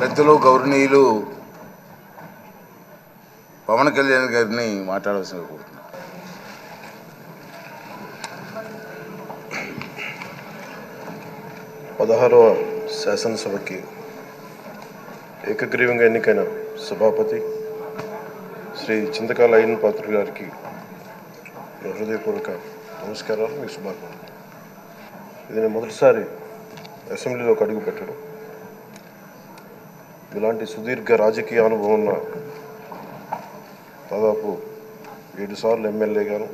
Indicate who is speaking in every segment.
Speaker 1: పెద్దలు గౌరవనీయులు పవన్ కళ్యాణ్ గారిని మాట్లాడాల్సిన కోరుతున్నాను.
Speaker 2: 16వ శాసనసభకి ఏకగ్రీవంగా ఎన్నికైన సభాపతి శ్రీ చింతకాయల అయ్యన్న పాత్రుడు గారికి హృదయపూర్వక నమస్కారాలు, మీ శుభాకాంక్షలు. ఇది నేను మొదటిసారి అసెంబ్లీలోకి అడుగు పెట్టడం. ఇలాంటి సుదీర్ఘ రాజకీయ అనుభవం ఉన్న దాదాపు 7 సార్లు ఎమ్మెల్యేగాను,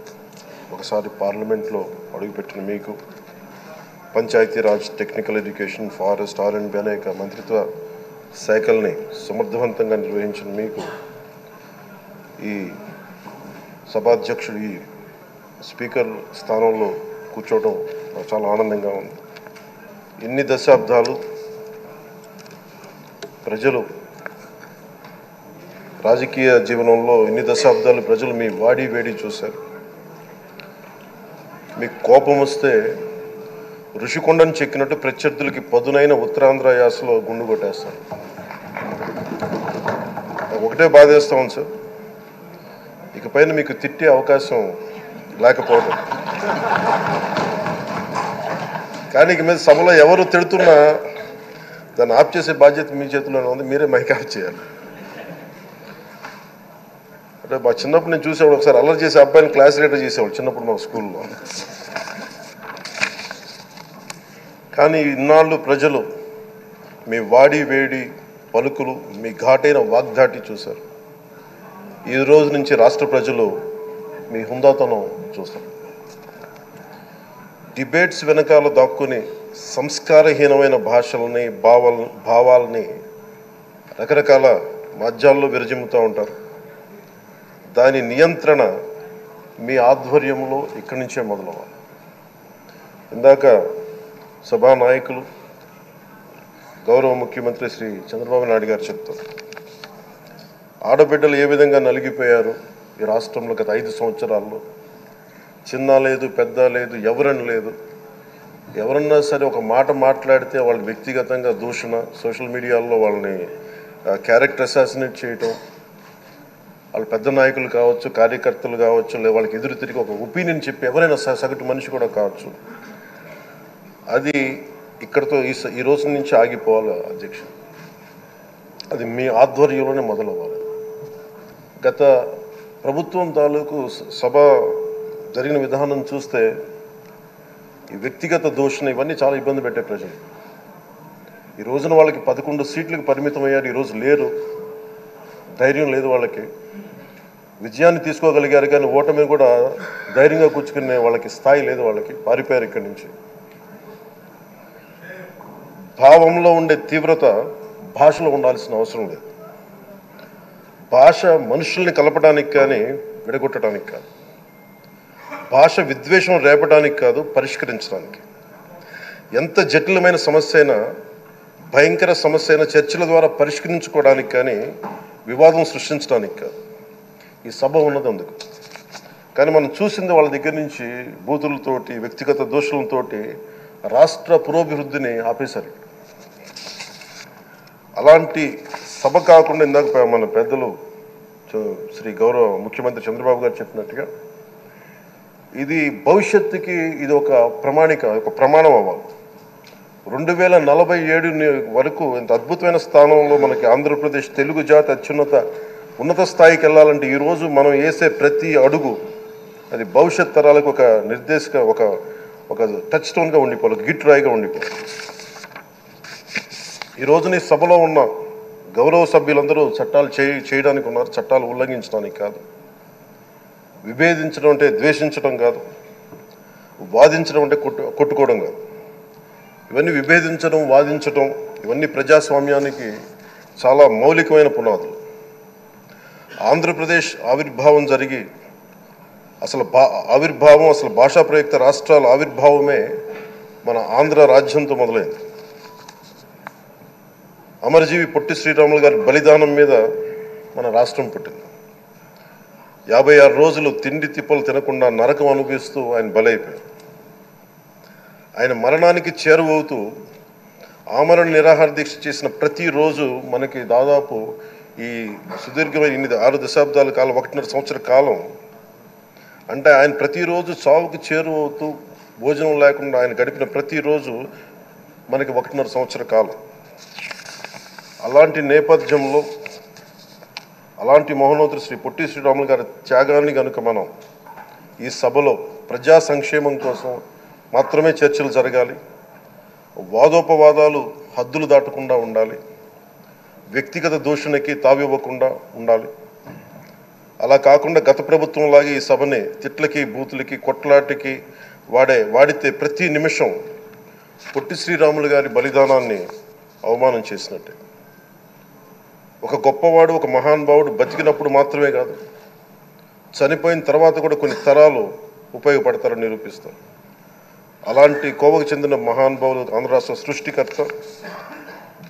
Speaker 2: ఒకసారి పార్లమెంట్లో అడుగుపెట్టిన మీకు, Panchayati Raj, technical education, forest, R&B అనేక మంత్రిత్వ శాఖల్ని సమర్థవంతంగా నిర్వహించిన మీకు ఈ సభాధ్యక్షుడు, ఈ స్పీకర్ స్థానంలో కూర్చోవడం నాకు చాలా ఆనందంగా ఉంది. ఇన్ని దశాబ్దాలు ప్రజలు రాజకీయ జీవనంలో ప్రజలు మీ వాడి వేడి చూశారు. మీకు కోపం వస్తే ఋషికొండను చెక్కినట్టు ప్రత్యర్థులకి పదునైన ఉత్తరాంధ్ర యాసలో గుండు కొట్టేస్తారు. ఒకటే బాధేస్తా ఉంది సార్, ఇకపైన మీకు తిట్టే అవకాశం లేకపోవడం. కానీ ఇక మీద సభలో ఎవరు తిడుతున్నా దాన్ని ఆఫ్ చేసే బాధ్యత మీ చేతిలోనే ఉంది. మీరే మైక్ ఆఫ్ చేయాలి. అంటే మా చిన్నప్పుడు నేను చూసేవాడు, ఒకసారి అల్లరి చేసే అబ్బాయిని క్లాస్ లీడర్ చేసేవాడు చిన్నప్పుడు మా స్కూల్లో. కానీ ఇన్నాళ్ళు ప్రజలు మీ వాడి వేడి పలుకులు, మీ ఘాటైన వాగ్దాటి చూశారు. ఈ రోజు నుంచి రాష్ట్ర ప్రజలు మీ హుందాతనం చూస్తారు. డిబేట్స్ వెనకాల దాక్కుని సంస్కారహీనమైన భాషలని, భావాలని రకరకాల మాధ్యాల్లో విరజిమ్ముతూ ఉంటారు. దాని నియంత్రణ మీ ఆధ్వర్యంలో ఇక్కడి నుంచే మొదలవ్వాలి. ఇందాక సభానాయకులు గౌరవ ముఖ్యమంత్రి శ్రీ చంద్రబాబు నాయుడు గారు చెప్తారు, ఆడబిడ్డలు ఏ విధంగా నలిగిపోయారు ఈ రాష్ట్రంలో గత 5 సంవత్సరాల్లో. చిన్న లేదు, పెద్ద లేదు, ఎవరని లేదు. ఎవరన్నా సరే ఒక మాట మాట్లాడితే వాళ్ళు వ్యక్తిగతంగా దూషణ, సోషల్ మీడియాలో వాళ్ళని క్యారెక్టర్ అసాసినేట్ చేయటం, వాళ్ళు పెద్ద నాయకులు కావచ్చు, కార్యకర్తలు కావచ్చు, లేదా వాళ్ళకి ఎదురు తిరిగి ఒక ఒపీనియన్ చెప్పి ఎవరైనా సగటు మనిషి కూడా కావచ్చు, అది ఇక్కడితో ఈ రోజు నుంచి ఆగిపోవాలి అధ్యక్ష. అది మీ ఆధ్వర్యంలోనే మొదలవ్వాలి. గత ప్రభుత్వం తాలూకు సభ జరిగిన విధానం చూస్తే ఈ వ్యక్తిగత దూషణ ఇవన్నీ చాలా ఇబ్బంది పెట్టే ప్రజలు. ఈ రోజున వాళ్ళకి 11 సీట్లకు పరిమితం అయ్యారు, ఈరోజు లేరు, ధైర్యం లేదు వాళ్ళకి. విజయాన్ని తీసుకోగలిగారు కానీ ఓటమిని కూడా ధైర్యంగా కూర్చుకునే వాళ్ళకి స్థాయి లేదు, వాళ్ళకి పారిపోయారు ఇక్కడి నుంచి. భావంలో ఉండే తీవ్రత భాషలో ఉండాల్సిన అవసరం లేదు. భాష మనుషుల్ని కలపడానికి కానీ విడగొట్టడానికి కాదు. భాష విద్వేషం రేపడానికి కాదు, పరిష్కరించడానికి. ఎంత జటిలమైన సమస్య అయినా, భయంకర సమస్య అయినా చర్చల ద్వారా పరిష్కరించుకోవడానికి కానీ వివాదం సృష్టించడానికి కాదు. ఈ సభ ఉన్నది అందుకు. కానీ మనం చూసింది వాళ్ళ దగ్గర నుంచి బూతులతోటి, వ్యక్తిగత దోషులతోటి రాష్ట్ర పురోభివృద్ధిని ఆపేశారు. అలాంటి సభ కాకుండా ఇందాక మన పెద్దలు శ్రీ గౌరవ ముఖ్యమంత్రి చంద్రబాబు గారు చెప్పినట్టుగా ఇది భవిష్యత్తుకి ఇది ఒక ప్రమాణం అవ్వాలి. 2047 వరకు ఇంత అద్భుతమైన స్థానంలో మనకి ఆంధ్రప్రదేశ్ తెలుగు జాతి ఉన్నత స్థాయికి వెళ్ళాలంటే ఈరోజు మనం వేసే ప్రతి అడుగు అది భవిష్యత్ తరాలకు ఒక నిర్దేశక ఒక టచ్ స్టోన్గా ఉండిపోవాలి, గిట్ రాయిగా ఉండిపోవాలి. ఈ రోజున ఈ సభలో ఉన్న గౌరవ సభ్యులందరూ చట్టాలు చేయడానికి ఉన్నారు, చట్టాలు ఉల్లంఘించడానికి కాదు. విభేదించడం అంటే ద్వేషించడం కాదు, వాదించడం అంటే కొట్టుకోవడం కాదు. ఇవన్నీ విభేదించడం, వాదించడం ఇవన్నీ ప్రజాస్వామ్యానికి చాలా మౌలికమైన పునాదులు. ఆంధ్రప్రదేశ్ ఆవిర్భావం జరిగి అసలు భాషా ప్రయుక్త రాష్ట్రాల ఆవిర్భావమే మన ఆంధ్ర రాజ్యంతో మొదలైంది. అమరజీవి పొట్టి శ్రీరాములు గారి బలిదానం మీద మన రాష్ట్రం పుట్టింది. 56 రోజులు తిండి తిప్పలు తినకుండా నరకం అనుభవిస్తూ ఆయన బలైపోయారు. ఆయన మరణానికి చేరువవుతూ ఆమరణ నిరాహార దీక్ష చేసిన ప్రతిరోజు మనకి దాదాపు ఈ సుదీర్ఘమైన 6 దశాబ్దాల కాలం 1.5 సంవత్సర కాలం అంటే ఆయన ప్రతిరోజు చావుకు చేరువవుతూ భోజనం లేకుండా ఆయన గడిపిన ప్రతిరోజు మనకి 1.5 సంవత్సర కాలం. అలాంటి నేపథ్యంలో అలాంటి మహోన్నతుడు శ్రీ పొట్టి శ్రీరాములు గారి త్యాగాన్ని కనుక మనం ఈ సభలో ప్రజా సంక్షేమం కోసం మాత్రమే చర్చలు జరగాలి, వాదోపవాదాలు హద్దులు దాటకుండా ఉండాలి, వ్యక్తిగత దూషణకి తావివ్వకుండా ఉండాలి. అలా కాకుండా గత ప్రభుత్వంలాగే ఈ సభని తిట్లకి బూతులకి కొట్లాటకి వాడితే ప్రతి నిమిషం పొట్టి శ్రీరాములు గారి బలిదానాన్ని అవమానం చేసినట్టే. ఒక గొప్పవాడు ఒక మహానుభావుడు బతికినప్పుడు మాత్రమే కాదు, చనిపోయిన తర్వాత కూడా కొన్ని తరాలు ఉపయోగపడతారని నిరూపిస్తారు. అలాంటి కోవకు చెందిన మహానుభావులు ఆంధ్ర రాష్ట్ర సృష్టికర్త,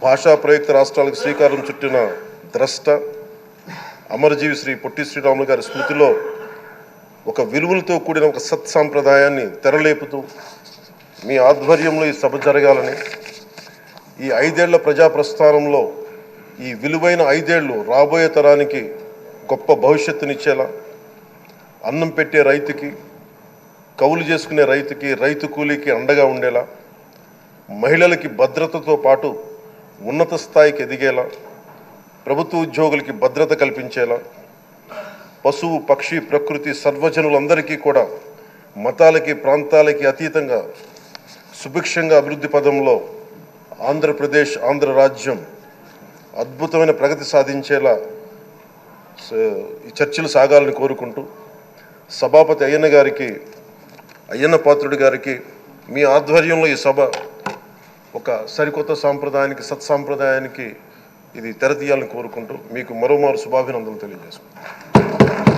Speaker 2: భాషా ప్రయుక్త రాష్ట్రాలకు శ్రీకారం చుట్టిన ద్రష్ట, అమరజీవి శ్రీ పొట్టి శ్రీరాములు గారి స్మృతిలో ఒక విలువలతో కూడిన ఒక సత్సాంప్రదాయాన్ని తెరలేపుతూ మీ ఆధ్వర్యంలో ఈ సభ జరగాలని, ఈ 5 ఏళ్ల ప్రజాప్రస్థానంలో ఈ విలువైన 5 ఏళ్ళు రాబోయే తరానికి గొప్ప భవిష్యత్తునిచ్చేలా, అన్నం పెట్టే రైతుకి, కౌలు చేసుకునే రైతుకి, రైతు కూలీకి అండగా ఉండేలా, మహిళలకి భద్రతతో పాటు ఉన్నత స్థాయికి ఎదిగేలా, ప్రభుత్వ ఉద్యోగులకి భద్రత కల్పించేలా, పశువు పక్షి ప్రకృతి సర్వజనులందరికీ కూడా మతాలకి ప్రాంతాలకి అతీతంగా సుభిక్షంగా అభివృద్ధి పదంలో ఆంధ్రప్రదేశ్ ఆంధ్ర రాజ్యం అద్భుతమైన ప్రగతి సాధించేలా ఈ చర్చలు సాగాలని కోరుకుంటూ, సభాపతి అయ్యన్న పాత్రుడి గారికి మీ ఆధ్వర్యంలో ఈ సభ ఒక సరికొత్త సాంప్రదాయానికి సత్సాంప్రదాయానికి ఇది తెరతీయాలని కోరుకుంటూ మీకు మరోమారు శుభాభినందనలు తెలియజేసుకుంటాను.